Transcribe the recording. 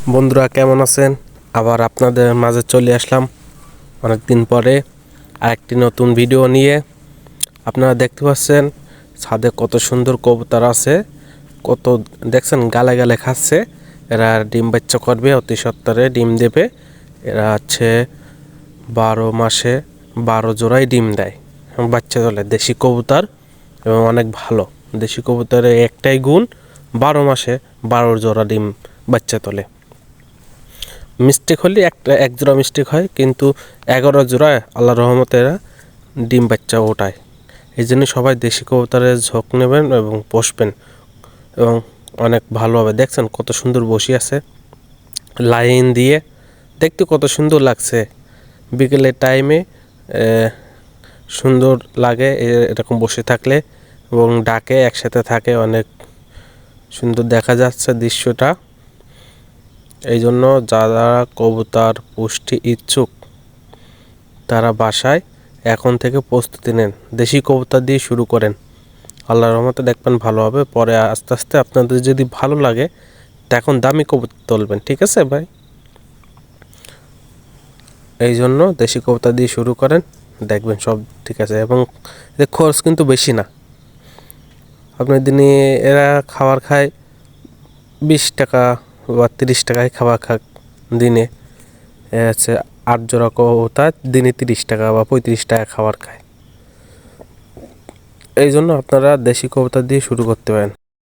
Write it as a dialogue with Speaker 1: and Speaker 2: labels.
Speaker 1: বন্ধুরা কেমন আছেন? আবার আপনাদের মাঝে চলে আসলাম অনেক দিন পরে আরেকটি নতুন ভিডিও নিয়ে। আপনারা দেখতে পাচ্ছেন ছাদে কত সুন্দর কবুতর আছে, কত দেখছেন গালে গালে খাচ্ছে। এরা ডিম বাচ্চা করবে, অতি সত্বরে ডিম দেবে। এরা আছে 12 মাসে 12 জোড়াই ডিম দেয়, বাচ্চা তোলে। দেশি কবুতর এবং অনেক ভালো। দেশি কবুতরের একটাই গুণ, 12 মাসে 12 জোড়া ডিম বাচ্চা তোলে। মিস্টেক হলে এক জোড়া মিস্টেক হয়, কিন্তু 11 জোড়ায় আল্লাহর রহমতে এরা ডিম বাচ্চা ওঠায়। এই জন্য সবাই দেশি কবুতরের ঝোঁক নেবেন এবং পোষবেন, এবং অনেক ভালো হবে। দেখছেন কত সুন্দর বসে আছে লাইন দিয়ে, দেখতে কত সুন্দর লাগছে। বিকেলের টাইমে সুন্দর লাগে এরকম বসে থাকলে, এবং ডাকে একসাথে থাকে, অনেক সুন্দর দেখা যাচ্ছে দৃশ্যটা। এই জন্য যারা কবুতর পুষ্টি ইচ্ছুক তারা বাসায় এখন থেকে প্রস্তুতি নেন, দেশি কবুতর দিয়ে শুরু করেন। আল্লাহর রহমতে দেখবেন ভালো হবে। পরে আস্তে আস্তে আপনাদের যদি ভালো লাগে তখন দামি কবুতর তুলবেন, ঠিক আছে ভাই? এই জন্য দেশি কবুতর দিয়ে শুরু করেন, দেখবেন সব ঠিক আছে। এবং এর খরচ কিন্তু বেশি না। আপনার দিনে এরা খাবার খায় 20 টাকা বা 30 টাকায় খাবার খাক দিনে। হচ্ছে 8 জোড়া কবুতর দিনে 30 টাকা বা 35 টাকা খাবার খায়। এই জন্য আপনারা দেশি কবুতর দিয়ে শুরু করতে পারেন।